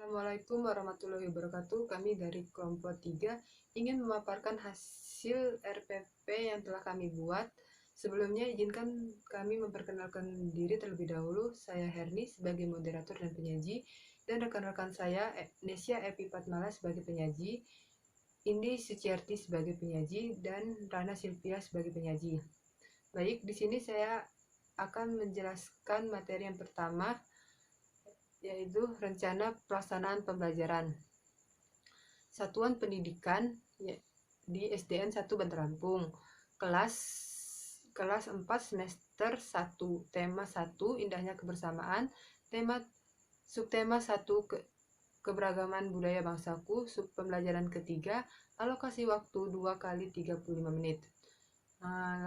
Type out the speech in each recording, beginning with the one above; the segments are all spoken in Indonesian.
Assalamualaikum warahmatullahi wabarakatuh. Kami dari kelompok 3 ingin memaparkan hasil RPP yang telah kami buat. Sebelumnya izinkan kami memperkenalkan diri terlebih dahulu. Saya Herni sebagai moderator dan penyaji, dan rekan-rekan saya Nesia Epi Fatmala sebagai penyaji, Indi Suciarti sebagai penyaji, dan Rana Silvia sebagai penyaji. Baik, di sini saya akan menjelaskan materi yang pertama, yaitu rencana pelaksanaan pembelajaran satuan pendidikan di SDN 1 Bantar Lampung, kelas 4 semester 1, tema 1 indahnya kebersamaan, subtema 1 keberagaman budaya bangsaku, sub pembelajaran ketiga, alokasi waktu 2 kali 35 menit.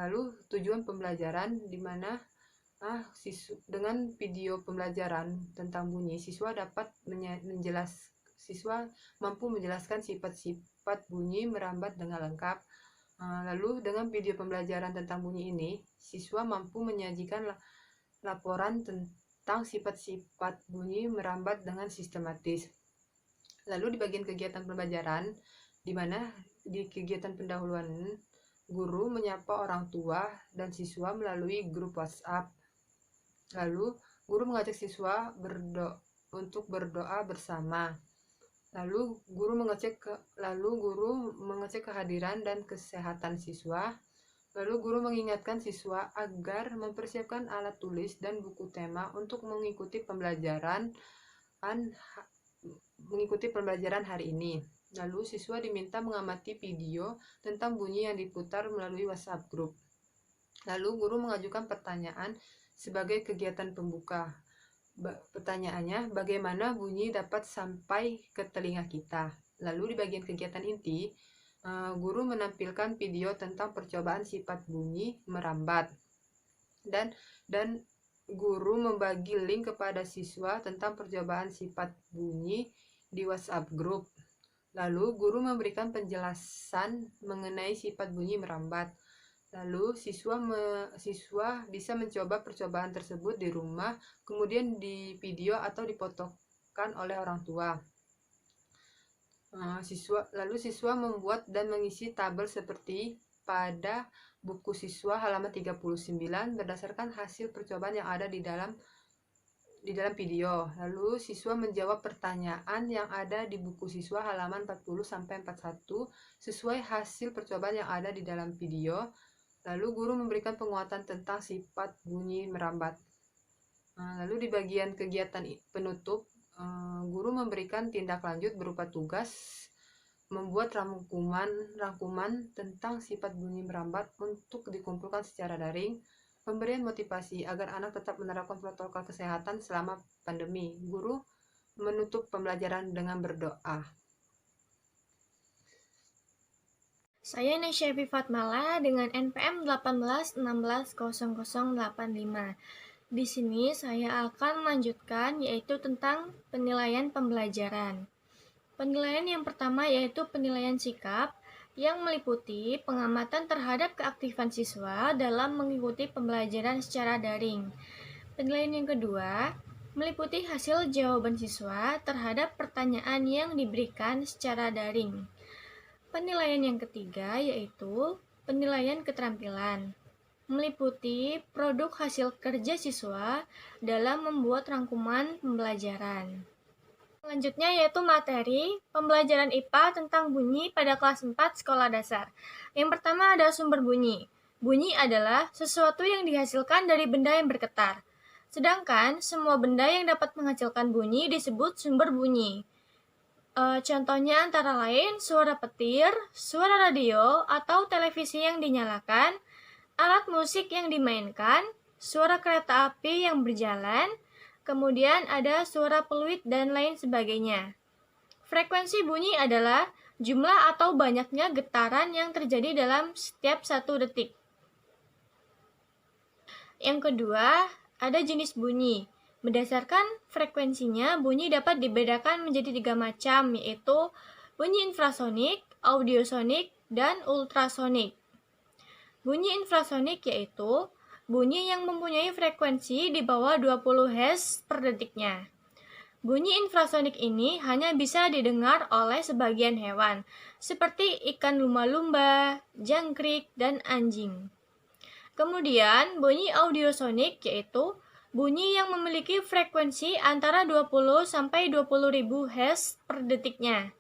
Lalu tujuan pembelajaran, di mana dengan video pembelajaran tentang bunyi, siswa mampu menjelaskan sifat-sifat bunyi merambat dengan lengkap. Lalu dengan video pembelajaran tentang bunyi ini, siswa mampu menyajikan laporan tentang sifat-sifat bunyi merambat dengan sistematis. Lalu di bagian kegiatan pembelajaran, di mana di kegiatan pendahuluan, guru menyapa orang tua dan siswa melalui grup WhatsApp. Lalu guru mengajak siswa untuk berdoa bersama. Lalu guru mengecek kehadiran dan kesehatan siswa. Lalu guru mengingatkan siswa agar mempersiapkan alat tulis dan buku tema untuk mengikuti pembelajaran hari ini. Lalu siswa diminta mengamati video tentang bunyi yang diputar melalui WhatsApp group. Lalu guru mengajukan pertanyaan sebagai kegiatan pembuka. Pertanyaannya, bagaimana bunyi dapat sampai ke telinga kita? Lalu di bagian kegiatan inti, guru menampilkan video tentang percobaan sifat bunyi merambat, dan guru membagi link kepada siswa tentang percobaan sifat bunyi di WhatsApp group. Lalu guru memberikan penjelasan mengenai sifat bunyi merambat. Lalu siswa bisa mencoba percobaan tersebut di rumah, kemudian di video atau difotokan oleh orang tua. Lalu siswa membuat dan mengisi tabel seperti pada buku siswa halaman 39 berdasarkan hasil percobaan yang ada di dalam video. Lalu siswa menjawab pertanyaan yang ada di buku siswa halaman 40-41 sesuai hasil percobaan yang ada di dalam video. Lalu guru memberikan penguatan tentang sifat bunyi merambat. Lalu di bagian kegiatan penutup, guru memberikan tindak lanjut berupa tugas membuat rangkuman tentang sifat bunyi merambat untuk dikumpulkan secara daring, pemberian motivasi agar anak tetap menerapkan protokol kesehatan selama pandemi. Guru menutup pembelajaran dengan berdoa. Saya Nesia Epi Fatmala dengan NPM 18160085. Di sini saya akan melanjutkan yaitu tentang penilaian pembelajaran. Penilaian yang pertama yaitu penilaian sikap yang meliputi pengamatan terhadap keaktifan siswa dalam mengikuti pembelajaran secara daring. Penilaian yang kedua meliputi hasil jawaban siswa terhadap pertanyaan yang diberikan secara daring. Penilaian yang ketiga yaitu penilaian keterampilan, meliputi produk hasil kerja siswa dalam membuat rangkuman pembelajaran. Selanjutnya yaitu materi pembelajaran IPA tentang bunyi pada kelas 4 sekolah dasar. Yang pertama ada sumber bunyi. Bunyi adalah sesuatu yang dihasilkan dari benda yang bergetar. Sedangkan semua benda yang dapat menghasilkan bunyi disebut sumber bunyi. Contohnya antara lain suara petir, suara radio atau televisi yang dinyalakan, alat musik yang dimainkan, suara kereta api yang berjalan, kemudian ada suara peluit dan lain sebagainya. Frekuensi bunyi adalah jumlah atau banyaknya getaran yang terjadi dalam setiap 1 detik. Yang kedua, ada jenis bunyi. Berdasarkan frekuensinya, bunyi dapat dibedakan menjadi 3 macam, yaitu bunyi infrasonik, audiosonik, dan ultrasonik. Bunyi infrasonik yaitu bunyi yang mempunyai frekuensi di bawah 20 Hz per detiknya. Bunyi infrasonik ini hanya bisa didengar oleh sebagian hewan, seperti ikan lumba-lumba, jangkrik, dan anjing. Kemudian, bunyi audiosonik yaitu bunyi yang memiliki frekuensi antara 20 sampai 20.000 Hz per detiknya.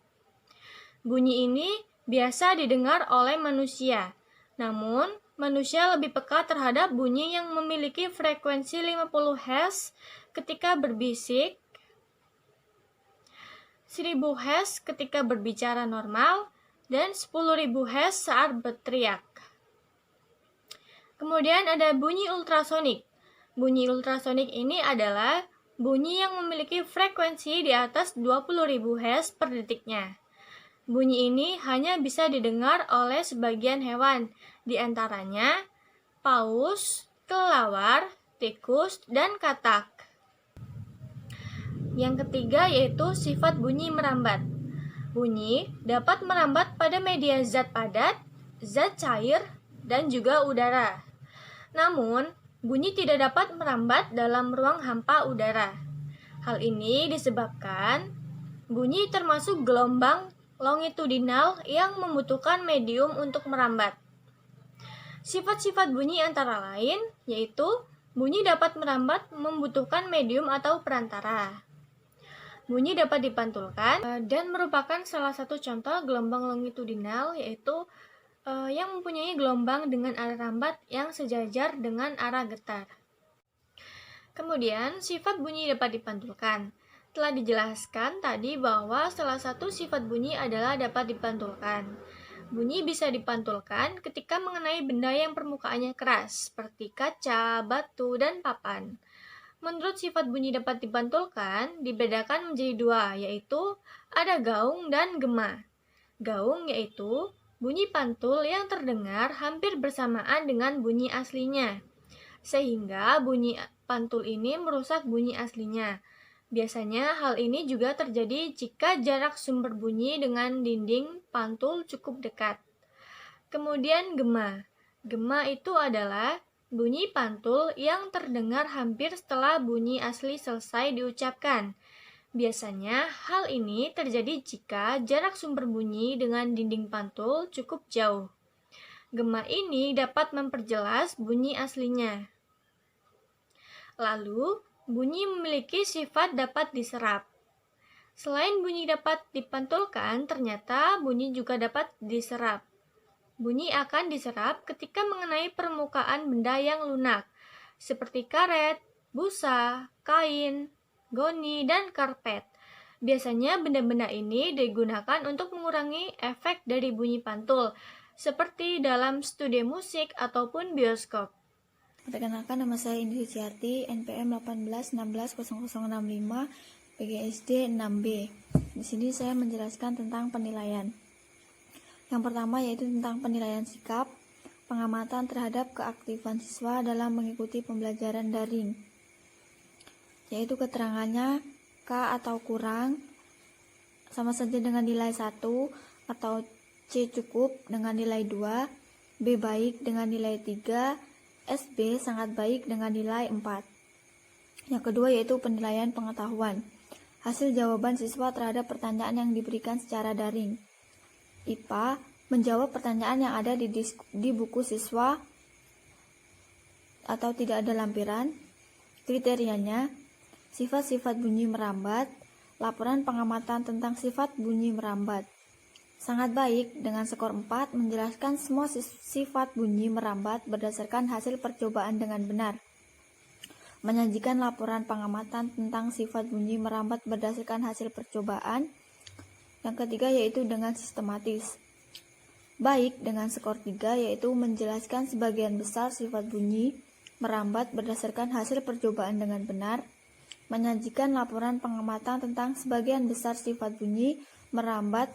Bunyi ini biasa didengar oleh manusia. Namun, manusia lebih peka terhadap bunyi yang memiliki frekuensi 50 Hz ketika berbisik, 1000 Hz ketika berbicara normal, dan 10.000 Hz saat berteriak. Kemudian ada bunyi ultrasonik. Bunyi ultrasonik ini adalah bunyi yang memiliki frekuensi di atas 20.000 Hz per detiknya. Bunyi ini hanya bisa didengar oleh sebagian hewan, di antaranya paus, kelelawar, tikus, dan katak. Yang ketiga yaitu sifat bunyi merambat. Bunyi dapat merambat pada media zat padat, zat cair, dan juga udara. Namun, bunyi tidak dapat merambat dalam ruang hampa udara. Hal ini disebabkan bunyi termasuk gelombang longitudinal yang membutuhkan medium untuk merambat. Sifat-sifat bunyi antara lain yaitu bunyi dapat merambat membutuhkan medium atau perantara. Bunyi dapat dipantulkan dan merupakan salah satu contoh gelombang longitudinal yaitu yang mempunyai gelombang dengan arah rambat yang sejajar dengan arah getar. Kemudian, sifat bunyi dapat dipantulkan. Telah dijelaskan tadi bahwa salah satu sifat bunyi adalah dapat dipantulkan. Bunyi bisa dipantulkan ketika mengenai benda yang permukaannya keras, seperti kaca, batu, dan papan. Menurut sifat bunyi dapat dipantulkan, dibedakan menjadi dua, yaitu ada gaung dan gema. Gaung yaitu bunyi pantul yang terdengar hampir bersamaan dengan bunyi aslinya, sehingga bunyi pantul ini merusak bunyi aslinya. Biasanya hal ini juga terjadi jika jarak sumber bunyi dengan dinding pantul cukup dekat. Kemudian gema. Gema itu adalah bunyi pantul yang terdengar hampir setelah bunyi asli selesai diucapkan. Biasanya, hal ini terjadi jika jarak sumber bunyi dengan dinding pantul cukup jauh. Gema ini dapat memperjelas bunyi aslinya. Lalu, bunyi memiliki sifat dapat diserap. Selain bunyi dapat dipantulkan, ternyata bunyi juga dapat diserap. Bunyi akan diserap ketika mengenai permukaan benda yang lunak, seperti karet, busa, kain, goni, dan karpet. Biasanya benda-benda ini digunakan untuk mengurangi efek dari bunyi pantul, seperti dalam studi musik ataupun bioskop. Perkenalkan, nama saya Indri Ciati, NPM 18160065, PGSD 6B. Di sini saya menjelaskan tentang penilaian. Yang pertama yaitu tentang penilaian sikap, pengamatan terhadap keaktifan siswa dalam mengikuti pembelajaran daring. Yaitu keterangannya K atau kurang sama saja dengan nilai 1, atau C cukup dengan nilai 2, B baik dengan nilai 3, SB sangat baik dengan nilai 4. Yang kedua yaitu penilaian pengetahuan, hasil jawaban siswa terhadap pertanyaan yang diberikan secara daring. IPA menjawab pertanyaan yang ada di buku siswa atau tidak ada lampiran. Kriterianya sifat-sifat bunyi merambat, laporan pengamatan tentang sifat bunyi merambat. Sangat baik dengan skor 4 menjelaskan semua sifat bunyi merambat berdasarkan hasil percobaan dengan benar. Menyajikan laporan pengamatan tentang sifat bunyi merambat berdasarkan hasil percobaan. Yang ketiga yaitu dengan sistematis. Baik dengan skor 3 yaitu menjelaskan sebagian besar sifat bunyi merambat berdasarkan hasil percobaan dengan benar. Menyajikan laporan pengamatan tentang sebagian besar sifat bunyi merambat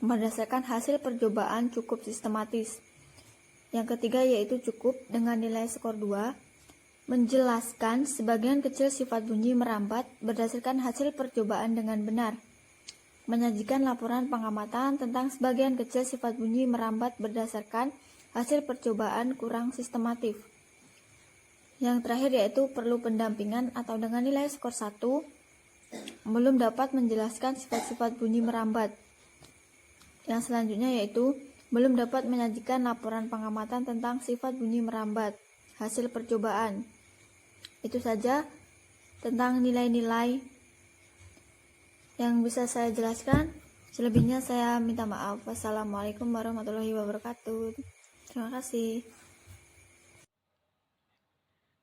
berdasarkan hasil percobaan cukup sistematis. Yang ketiga yaitu cukup dengan nilai skor 2, menjelaskan sebagian kecil sifat bunyi merambat berdasarkan hasil percobaan dengan benar. Menyajikan laporan pengamatan tentang sebagian kecil sifat bunyi merambat berdasarkan hasil percobaan kurang sistematif. Yang terakhir yaitu perlu pendampingan atau dengan nilai skor 1, belum dapat menjelaskan sifat-sifat bunyi merambat. Yang selanjutnya yaitu belum dapat menyajikan laporan pengamatan tentang sifat bunyi merambat, hasil percobaan. Itu saja tentang nilai-nilai yang bisa saya jelaskan. Selebihnya saya minta maaf. Wassalamualaikum warahmatullahi wabarakatuh. Terima kasih.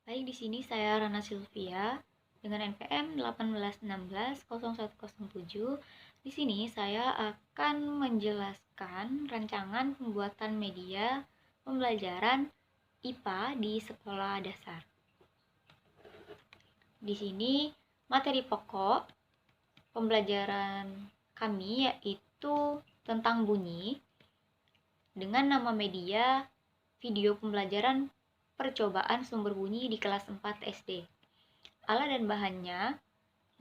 Baik, di sini saya Rana Sylvia dengan NPM 1816-0107. Di sini saya akan menjelaskan rancangan pembuatan media pembelajaran IPA di sekolah dasar. Di sini materi pokok pembelajaran kami yaitu tentang bunyi dengan nama media video pembelajaran percobaan sumber bunyi di kelas 4 SD. Alat dan bahannya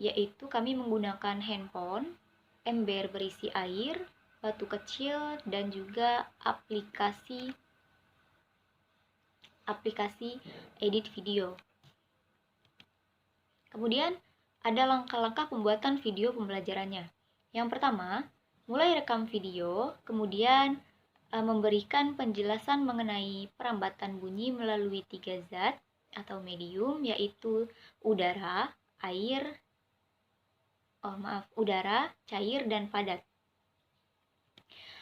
yaitu kami menggunakan handphone, ember berisi air, batu kecil, dan juga aplikasi edit video. Kemudian ada langkah-langkah pembuatan video pembelajarannya. Yang pertama, mulai rekam video, kemudian memberikan penjelasan mengenai perambatan bunyi melalui 3 zat atau medium, yaitu udara, cair, dan padat.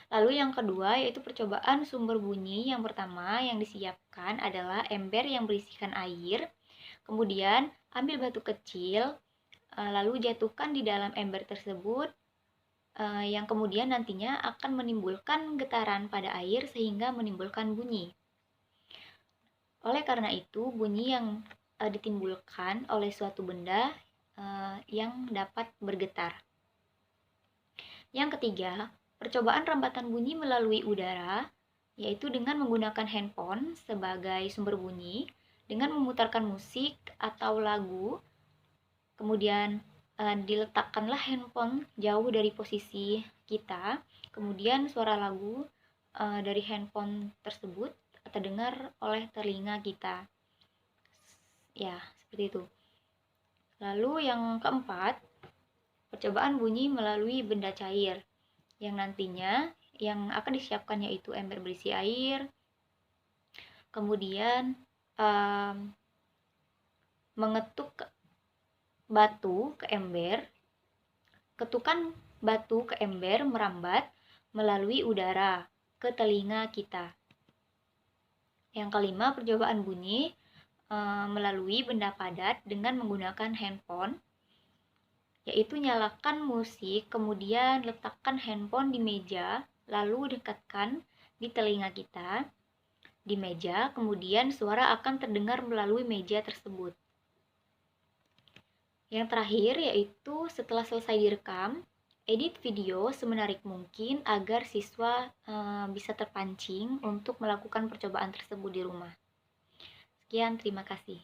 Lalu yang kedua yaitu percobaan sumber bunyi. Yang pertama yang disiapkan adalah ember yang berisikan air. Kemudian ambil batu kecil, lalu jatuhkan di dalam ember tersebut, yang kemudian nantinya akan menimbulkan getaran pada air sehingga menimbulkan bunyi. Oleh karena itu, bunyi yang ditimbulkan oleh suatu benda yang dapat bergetar. Yang ketiga, percobaan rambatan bunyi melalui udara, yaitu dengan menggunakan handphone sebagai sumber bunyi, dengan memutarkan musik atau lagu, kemudian diletakkanlah handphone jauh dari posisi kita, kemudian suara lagu dari handphone tersebut terdengar oleh telinga kita. Ya, seperti itu. Lalu yang keempat, percobaan bunyi melalui benda cair, yang nantinya yang akan disiapkan yaitu ember berisi air, kemudian mengetuk batu ke ember, ketukan batu ke ember merambat melalui udara ke telinga kita. Yang kelima, percobaan bunyi melalui benda padat dengan menggunakan handphone, yaitu nyalakan musik, kemudian letakkan handphone di meja, lalu dekatkan di telinga kita di meja, kemudian suara akan terdengar melalui meja tersebut. Yang terakhir yaitu setelah selesai direkam, edit video semenarik mungkin agar siswa bisa terpancing untuk melakukan percobaan tersebut di rumah. Sekian, terima kasih.